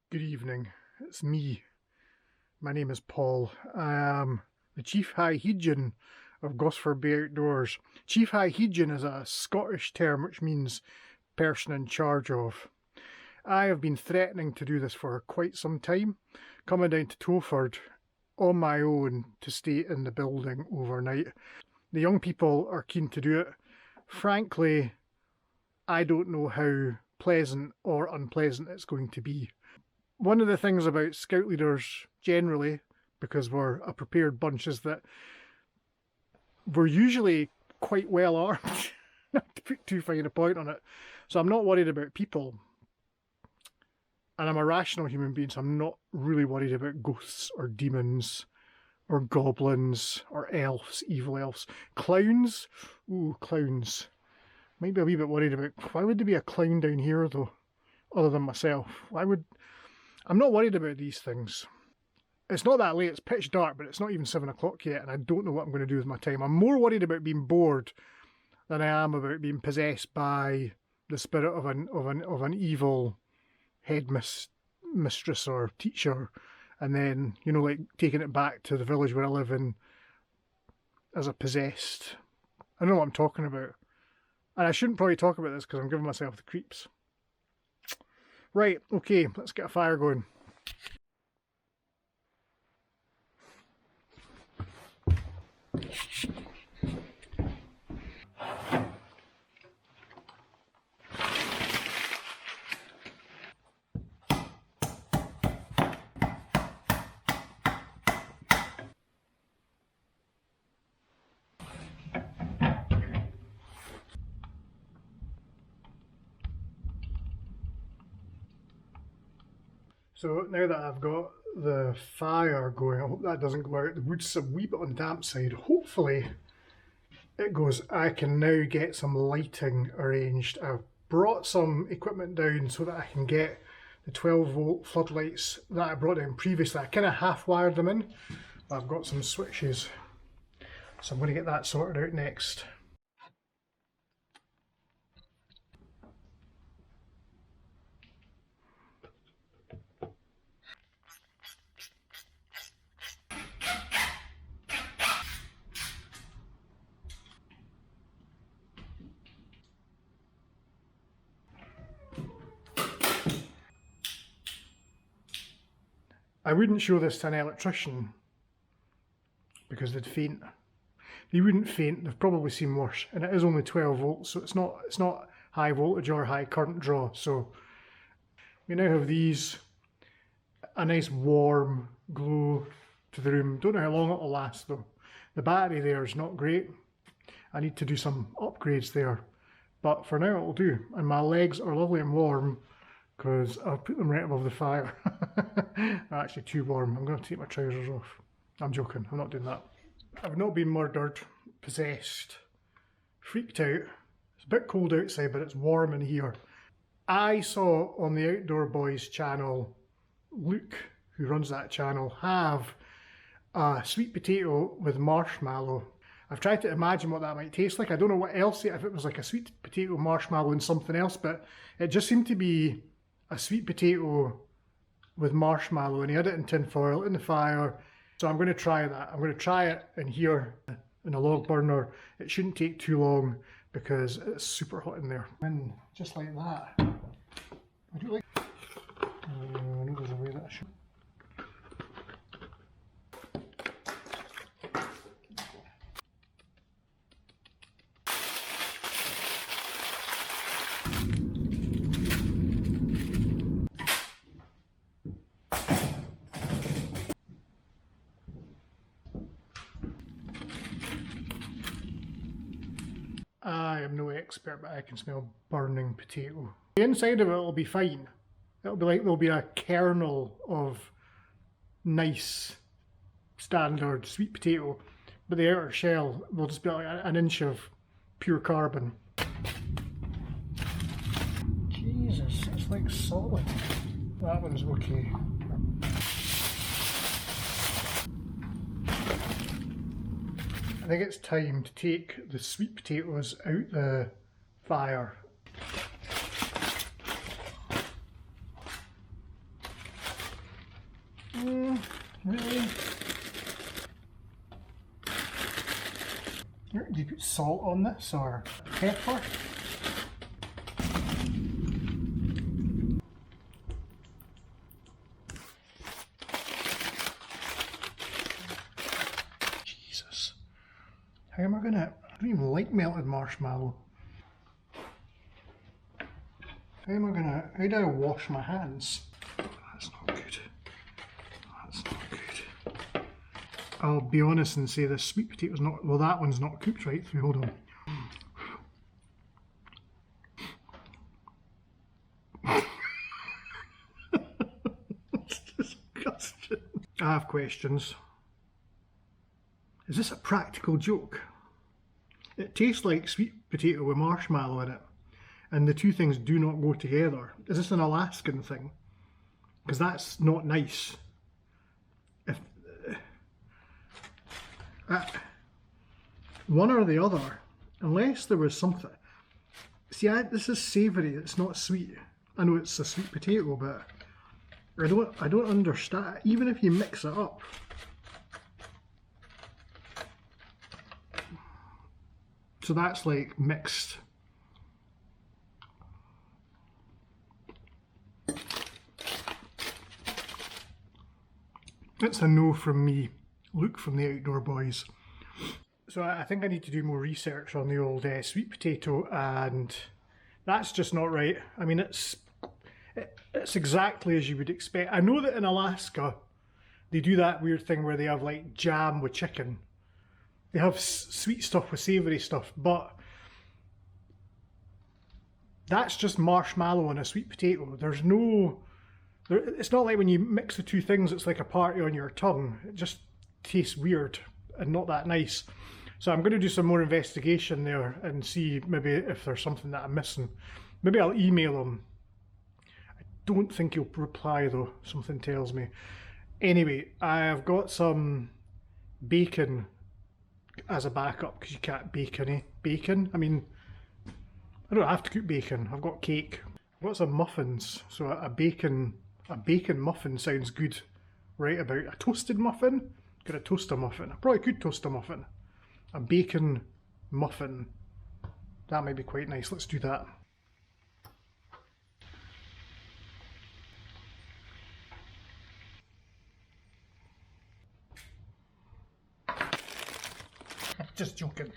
Good evening, it's me. My name is Paul. I am the Chief High Heejin of Gosford Bay Outdoors. Chief High Heejin is a Scottish term which means person in charge of. I have been threatening to do this for quite some time, coming down to Towford on my own to stay in the building overnight. The young people are keen to do it. Frankly, I don't know how pleasant or unpleasant it's going to be. One of the things about scout leaders generally, because we're a prepared bunch, is that we're usually quite well armed, not to put too fine a point on it. So I'm not worried about people. And I'm a rational human being, so I'm not really worried about ghosts or demons or goblins or elves, evil elves. Clowns? Ooh, clowns. Might be a wee bit worried about, why would there be a clown down here though, other than myself? I'm not worried about these things. It's not that late, it's pitch dark, but it's not even 7 o'clock yet, and I don't know what I'm going to do with my time. I'm more worried about being bored than I am about being possessed by the spirit of an evil headmistress or teacher, and then, you know, like taking it back to the village where I live in as a possessed. I know what I'm talking about. And I shouldn't probably talk about this because I'm giving myself the creeps. Right, okay, let's get a fire going. So now that I've got the fire going, I hope that doesn't go out. The wood's a wee bit on the damp side. Hopefully it goes. I can now get some lighting arranged. I've brought some equipment down so that I can get the 12-volt floodlights that I brought down previously. I kind of half-wired them in, but I've got some switches. So I'm going to get that sorted out next. I wouldn't show this to an electrician because they'd faint. They wouldn't faint, they've probably seen worse. And it is only 12 volts, so it's not high voltage or high current draw. So we now have these, a nice warm glow to the room. Don't know how long it'll last though. The battery there is not great. I need to do some upgrades there. But for now it'll do. And my legs are lovely and warm, because I'll put them right above the fire. They're actually too warm. I'm going to take my trousers off. I'm joking, I'm not doing that. I've not been murdered, possessed, freaked out. It's a bit cold outside, but it's warm in here. I saw on the Outdoor Boys channel, Luke, who runs that channel, have a sweet potato with marshmallow. I've tried to imagine what that might taste like. I don't know what else, if it was like a sweet potato, marshmallow and something else, but it just seemed to be a sweet potato with marshmallow, and he had it in tin foil in the fire. So I'm going to try that. I'm going to try it in here in a log burner. It shouldn't take too long because it's super hot in there. And just like that. I do like. I know there's a way that I should. I am no expert, but I can smell burning potato. The inside of it will be fine. It'll be like there'll be a kernel of nice, standard sweet potato, but the outer shell will just be like an inch of pure carbon. Jesus, it's like solid. That one's okay. I think it's time to take the sweet potatoes out the fire. Really? Do you put salt on this or pepper? Jesus. How am I gonna... I don't even like melted marshmallow. How am I gonna... How do I wash my hands? That's not good. That's not good. I'll be honest and say this sweet potato's not... Well, that one's not cooked right through. Hold on. It's disgusting. I have questions. Is this a practical joke? It tastes like sweet potato with marshmallow in it, and the two things do not go together. Is this an Alaskan thing? Because that's not nice. If one or the other, unless there was something. See, this is savoury. It's not sweet. I know it's a sweet potato, but I don't understand. Even if you mix it up. So that's like mixed. It's a no from me. Luke from the Outdoor Boys. So I think I need to do more research on the old sweet potato, and that's just not right. I mean, it's exactly as you would expect. I know that in Alaska they do that weird thing where they have like jam with chicken. They have sweet stuff with savoury stuff, but that's just marshmallow and a sweet potato. There's no... It's not like when you mix the two things, it's like a party on your tongue. It just tastes weird and not that nice. So I'm going to do some more investigation there and see maybe if there's something that I'm missing. Maybe I'll email him. I don't think he'll reply though, something tells me. Anyway, I've got some bacon as a backup, because you can't bake any bacon. I mean, I don't have to cook bacon. I've got cake. I've got some muffins, so a bacon muffin sounds good right about. A toasted muffin? Could I toast a muffin? I probably could toast a muffin. A bacon muffin. That might be quite nice. Let's do that. Just joking.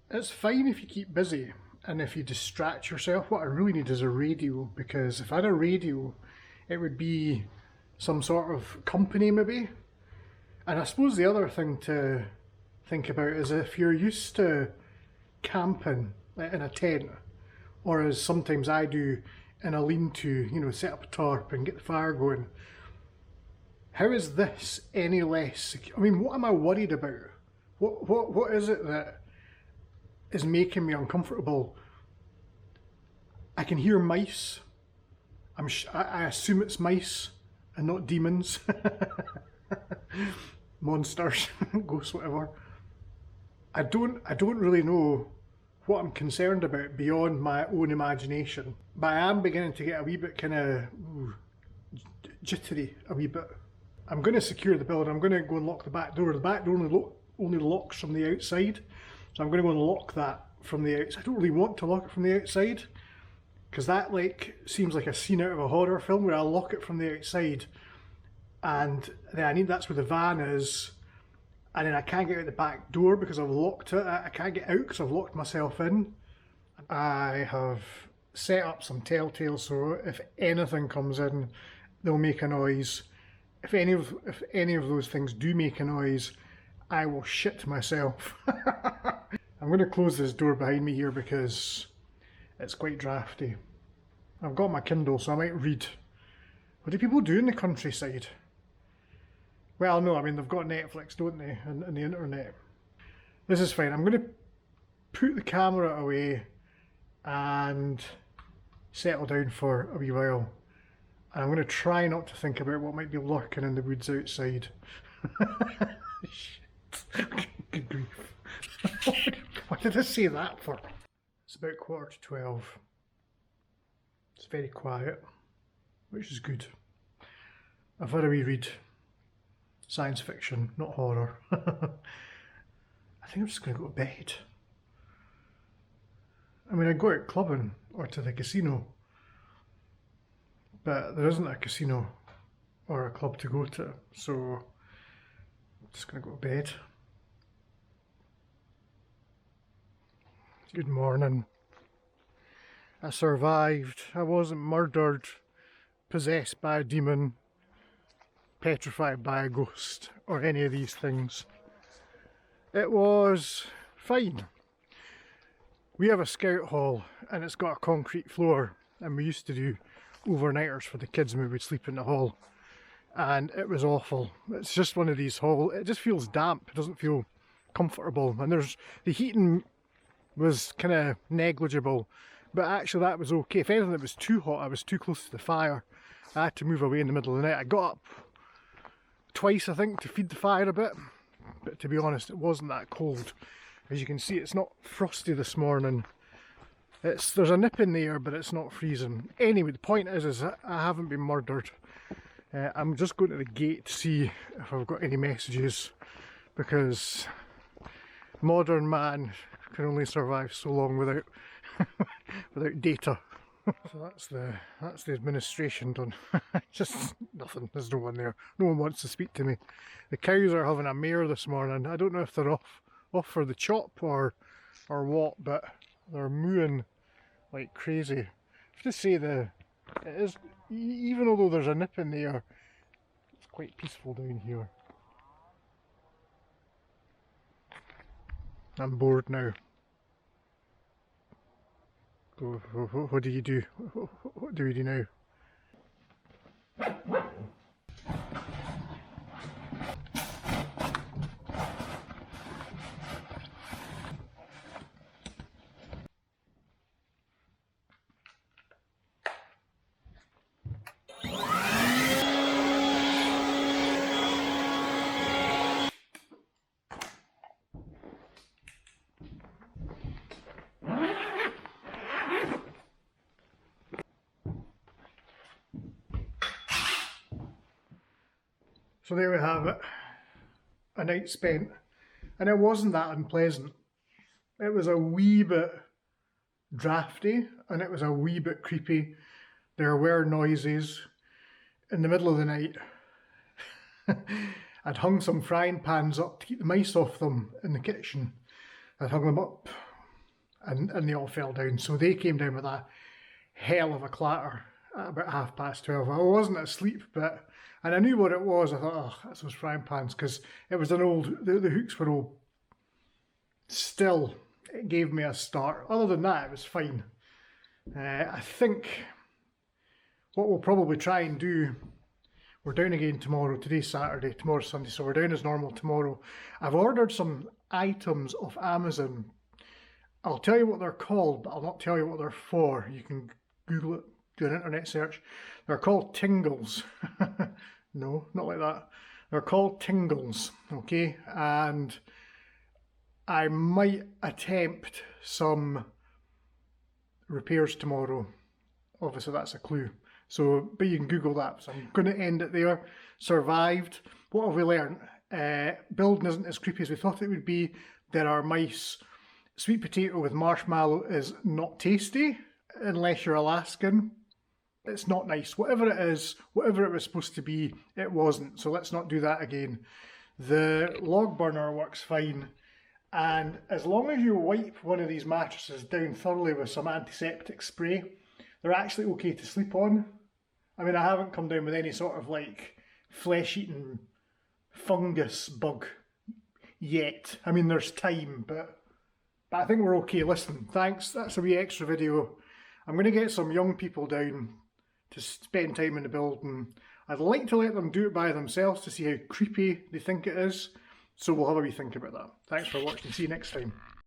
It's fine if you keep busy and if you distract yourself. What I really need is a radio, because if I had a radio, it would be some sort of company maybe. And I suppose the other thing to think about is if you're used to camping in a tent, or as sometimes I do in a lean-to, you know, set up a tarp and get the fire going. How is this any less secure? I mean, what am I worried about? What is it that is making me uncomfortable? I can hear mice. I assume it's mice and not demons. Monsters, ghosts, whatever. I don't really know what I'm concerned about beyond my own imagination. But I am beginning to get a wee bit kind of jittery, a wee bit. I'm going to secure the building. I'm going to go and lock the back door. The back door only locks from the outside, so I'm going to go and lock that from the outside. I don't really want to lock it from the outside, because that like seems like a scene out of a horror film where I'll lock it from the outside, and then that's where the van is, and then I can't get out the back door because I've locked it. I can't get out because I've locked myself in. I have set up some telltales, so if anything comes in, they'll make a noise. If any of those things do make a noise, I will shit myself. I'm going to close this door behind me here because it's quite drafty. I've got my Kindle, so I might read. What do people do in the countryside? Well, no, I mean, they've got Netflix, don't they, and the internet. This is fine. I'm going to put the camera away and settle down for a wee while. And I'm going to try not to think about what might be lurking in the woods outside. Good grief. What did I say that for? It's about 11:45. It's very quiet, which is good. I've had a wee read. Science fiction, not horror. I think I'm just going to go to bed. I mean, I'd go out clubbing or to the casino, but there isn't a casino or a club to go to, so I'm just going to go to bed. Good morning. I survived. I wasn't murdered, possessed by a demon, petrified by a ghost, or any of these things. It was fine. We have a scout hall and it's got a concrete floor, and we used to do overnighters for the kids when we would sleep in the hall, and it was awful. It's just one of these halls, it just feels damp, it doesn't feel comfortable, and the heating was kind of negligible, but actually that was okay. If anything, it was too hot, I was too close to the fire. I had to move away in the middle of the night. I got up twice, I think, to feed the fire a bit, but to be honest, it wasn't that cold. As you can see, it's not frosty this morning. There's a nip in the air, but it's not freezing. Anyway, the point is I haven't been murdered. I'm just going to the gate to see if I've got any messages, because modern man can only survive so long without without data. So that's the administration done. Just nothing. There's no one there. No one wants to speak to me. The cows are having a mare this morning. I don't know if they're off for the chop or what, but they're mooing like crazy. I have to say it is, even although there's a nip in the air, it's quite peaceful down here. I'm bored now. What do you do? What do we do now? So there we have it, a night spent, and it wasn't that unpleasant. It was a wee bit drafty and it was a wee bit creepy. There were noises in the middle of the night. I'd hung some frying pans up to keep the mice off them in the kitchen. I'd hung them up and they all fell down, so they came down with a hell of a clatter at about 12:30. I wasn't asleep, and I knew what it was. I thought, oh, that's those frying pans, because it was an old, the hooks were old. Still, it gave me a start. Other than that, it was fine. I think what we'll probably try and do, we're down again tomorrow. Today's Saturday, tomorrow's Sunday, so we're down as normal tomorrow. I've ordered some items off Amazon. I'll tell you what they're called, but I'll not tell you what they're for. You can Google it, do an internet search. They're called tingles. No, not like that. They're called tingles, okay? And I might attempt some repairs tomorrow. Obviously that's a clue. So, but you can Google that. So I'm going to end it there. Survived. What have we learned? Building isn't as creepy as we thought it would be. There are mice. Sweet potato with marshmallow is not tasty unless you're Alaskan. It's not nice. Whatever it is, whatever it was supposed to be, it wasn't. So let's not do that again. The log burner works fine. And as long as you wipe one of these mattresses down thoroughly with some antiseptic spray, they're actually okay to sleep on. I mean, I haven't come down with any sort of like flesh-eating fungus bug yet. I mean, there's time, but I think we're okay. Listen, thanks. That's a wee extra video. I'm going to get some young people down to spend time in the building. I'd like to let them do it by themselves to see how creepy they think it is. So we'll have a wee think about that. Thanks for watching. See you next time.